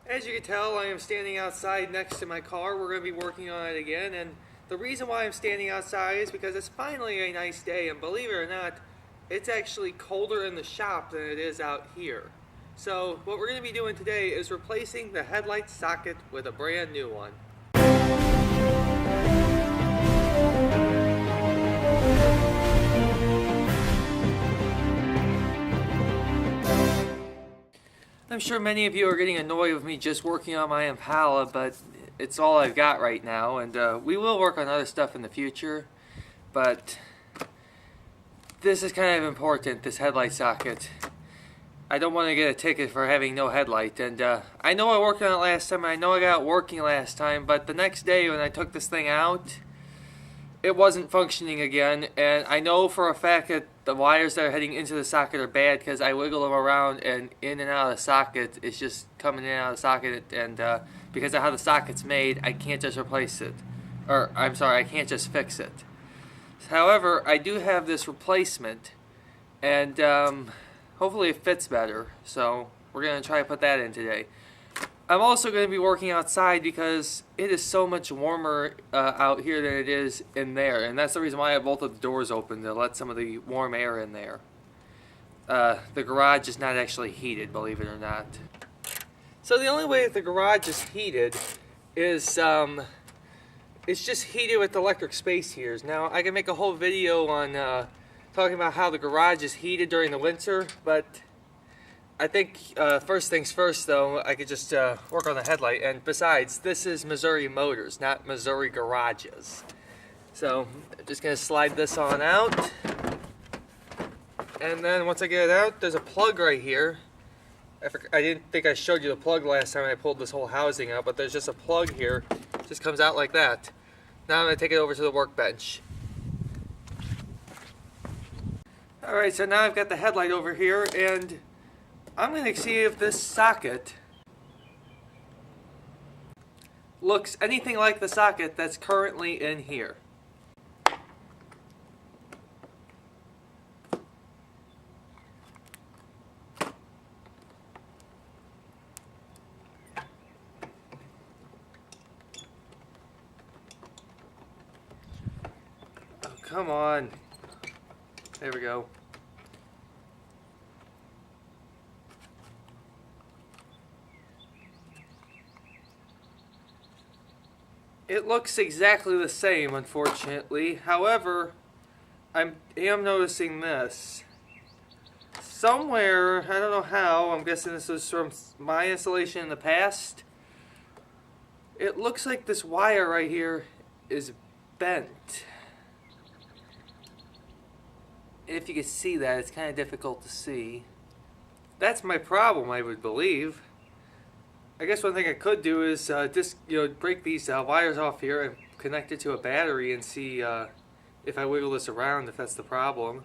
As you can tell, I am standing outside next to my car. We're going to be working on it again, and the reason why I'm standing outside is because it's finally a nice day, and believe it or not, it's actually colder in the shop than it is out here. So what we're going to be doing today is replacing the headlight socket with a brand new one. I'm sure many of you are getting annoyed with me just working on my Impala, but it's all I've got right now, and we will work on other stuff in the future, but this is kind of important, this headlight socket. I don't want to get a ticket for having no headlight, and I know I worked on it last time, and I know I got it working last time, but the next day when I took this thing out, it wasn't functioning again, and I know for a fact that the wires that are heading into the socket are bad because I wiggle them around and in and out of the socket. It's just coming in and out of the socket, and because of how the socket's made, I can't just replace it. Or, I'm sorry, I can't just fix it. However, I do have this replacement, and hopefully it fits better, so we're going to try to put that in today. I'm also going to be working outside because it is so much warmer out here than it is in there, and that's the reason why I have both of the doors open, to let some of the warm air in there. The garage is not actually heated, believe it or not. So the only way that the garage is heated is it's just heated with electric space heaters. Now I can make a whole video on talking about how the garage is heated during the winter, but I think first things first, though, I could just work on the headlight. And besides, this is Missouri Motors, not Missouri Garages. So I'm just going to slide this on out. And then once I get it out, there's a plug right here. I didn't think I showed you the plug last time I pulled this whole housing out, but there's just a plug here. It just comes out like that. Now I'm going to take it over to the workbench. Alright, so now I've got the headlight over here, and I'm going to see if this socket looks anything like the socket that's currently in here. Oh, come on. There we go. It looks exactly the same, unfortunately. However, I am noticing this. Somewhere, I don't know how, I'm guessing this was from my installation in the past, it looks like this wire right here is bent. If you can see that, it's kind of difficult to see. That's my problem, I would believe. I guess one thing I could do is just break these wires off here and connect it to a battery and see if I wiggle this around, if that's the problem.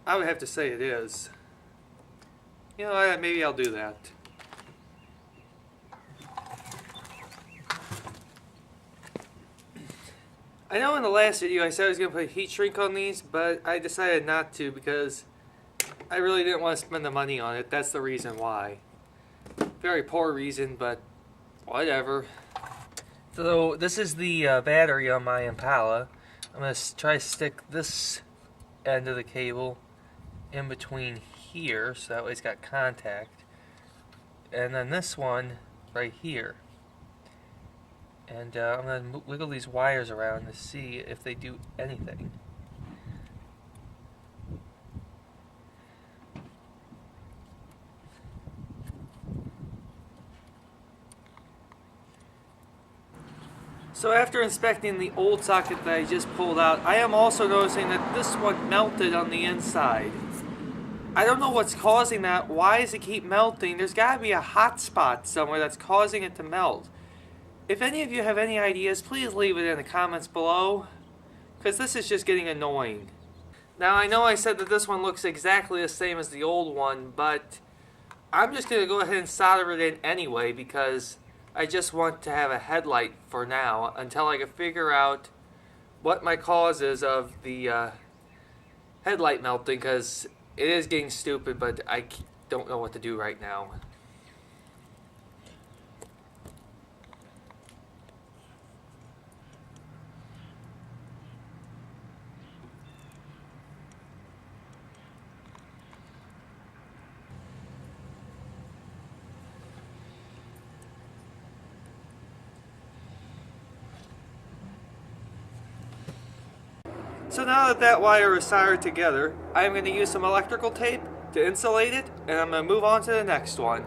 I would have to say it is. You know, maybe I'll do that. I know in the last video I said I was going to put heat shrink on these, but I decided not to because I really didn't want to spend the money on it. That's the reason why. Very poor reason, but whatever. So this is the battery on my Impala. I'm going to try to stick this end of the cable in between here, so that way it's got contact. And then this one right here. And I'm going to wiggle these wires around to see if they do anything. So after inspecting the old socket that I just pulled out, I am also noticing that this one melted on the inside. I don't know what's causing that. Why does it keep melting? There's got to be a hot spot somewhere that's causing it to melt. If any of you have any ideas, please leave it in the comments below, because this is just getting annoying. Now I know I said that this one looks exactly the same as the old one, but I'm just going to go ahead and solder it in anyway because I just want to have a headlight for now until I can figure out what my cause is of the headlight melting, because it is getting stupid, but I don't know what to do right now. So now that that wire is soldered together, I'm going to use some electrical tape to insulate it, and I'm going to move on to the next one.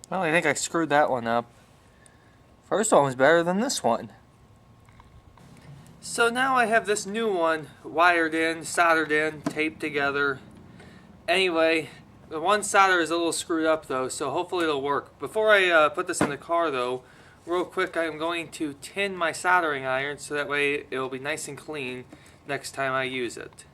Well, I think I screwed that one up. First one was better than this one. So now I have this new one wired in, soldered in, taped together. Anyway, the one solder is a little screwed up though, so hopefully it'll work. Before I put this in the car though, real quick I'm going to tin my soldering iron so that way it'll be nice and clean next time I use it.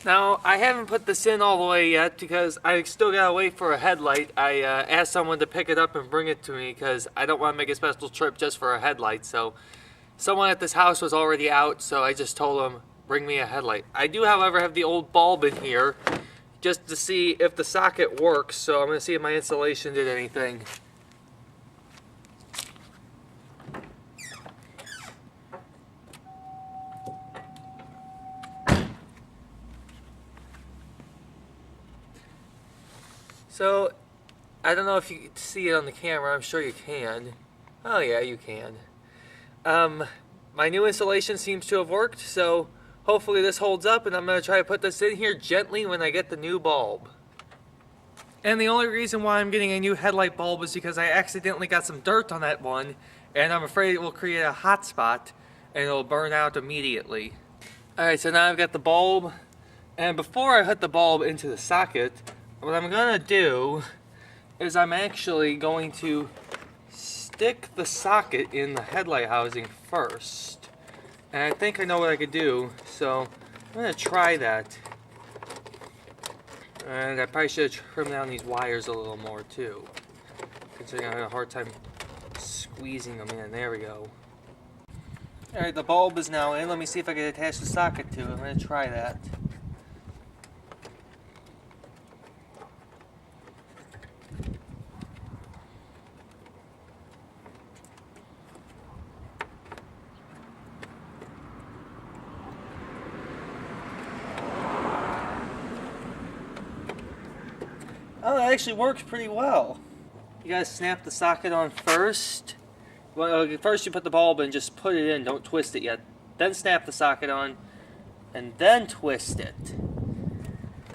Now, I haven't put this in all the way yet because I still gotta wait for a headlight. I asked someone to pick it up and bring it to me because I don't want to make a special trip just for a headlight. So, someone at this house was already out, so I just told them, bring me a headlight. I do, however, have the old bulb in here just to see if the socket works. So, I'm going to see if my installation did anything. So, I don't know if you can see it on the camera. I'm sure you can. Oh yeah, you can. My new installation seems to have worked, so hopefully this holds up, and I'm going to try to put this in here gently when I get the new bulb. And the only reason why I'm getting a new headlight bulb is because I accidentally got some dirt on that one, and I'm afraid it will create a hot spot, and it'll burn out immediately. Alright, so now I've got the bulb, and before I put the bulb into the socket, what I'm going to do is I'm actually going to stick the socket in the headlight housing first. And I think I know what I could do, so I'm going to try that. And I probably should have trimmed down these wires a little more too, considering I had a hard time squeezing them in. There we go. Alright, the bulb is now in. Let me see if I can attach the socket to it. I'm going to try that. Oh, that actually works pretty well. You gotta snap the socket on first. Well, first you put the bulb in, just put it in, don't twist it yet. Then snap the socket on, and then twist it.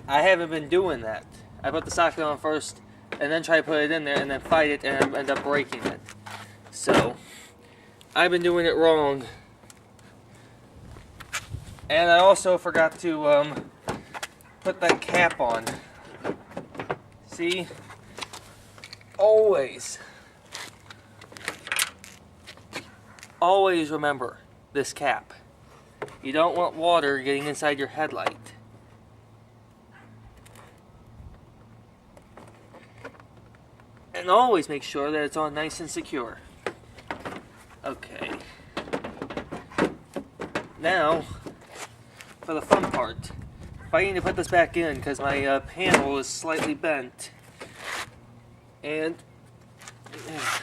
I haven't been doing that. I put the socket on first, and then try to put it in there, and then fight it, and end up breaking it. So, I've been doing it wrong. And I also forgot to put that cap on. See? Always remember this cap. You don't want water getting inside your headlight. And always make sure that it's on nice and secure. Okay. Now, for the fun part. Fighting to put this back in because my panel is slightly bent. And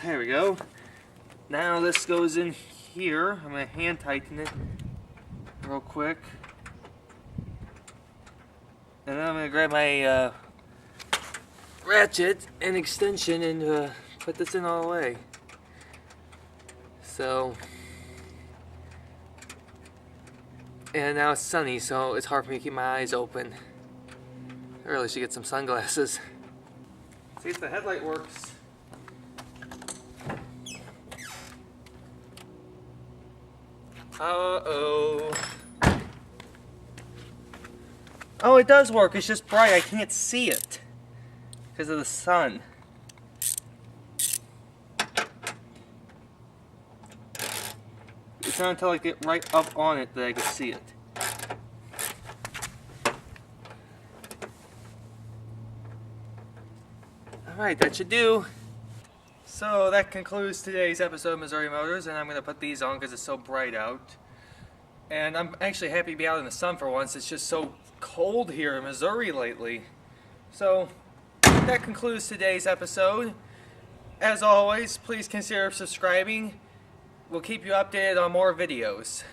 there we go. Now this goes in here. I'm going to hand tighten it real quick. And then I'm going to grab my ratchet and extension and put this in all the way. So, and now it's sunny, so it's hard for me to keep my eyes open. I really should get some sunglasses. See if the headlight works. Uh-oh. Oh, it does work. It's just bright. I can't see it because of the sun. It's not until I get right up on it that I can see it. Alright, that should do. So that concludes today's episode of Missouri Motors, and I'm going to put these on because it's so bright out. And I'm actually happy to be out in the sun for once. It's just so cold here in Missouri lately. So that concludes today's episode. As always, please consider subscribing. We'll keep you updated on more videos.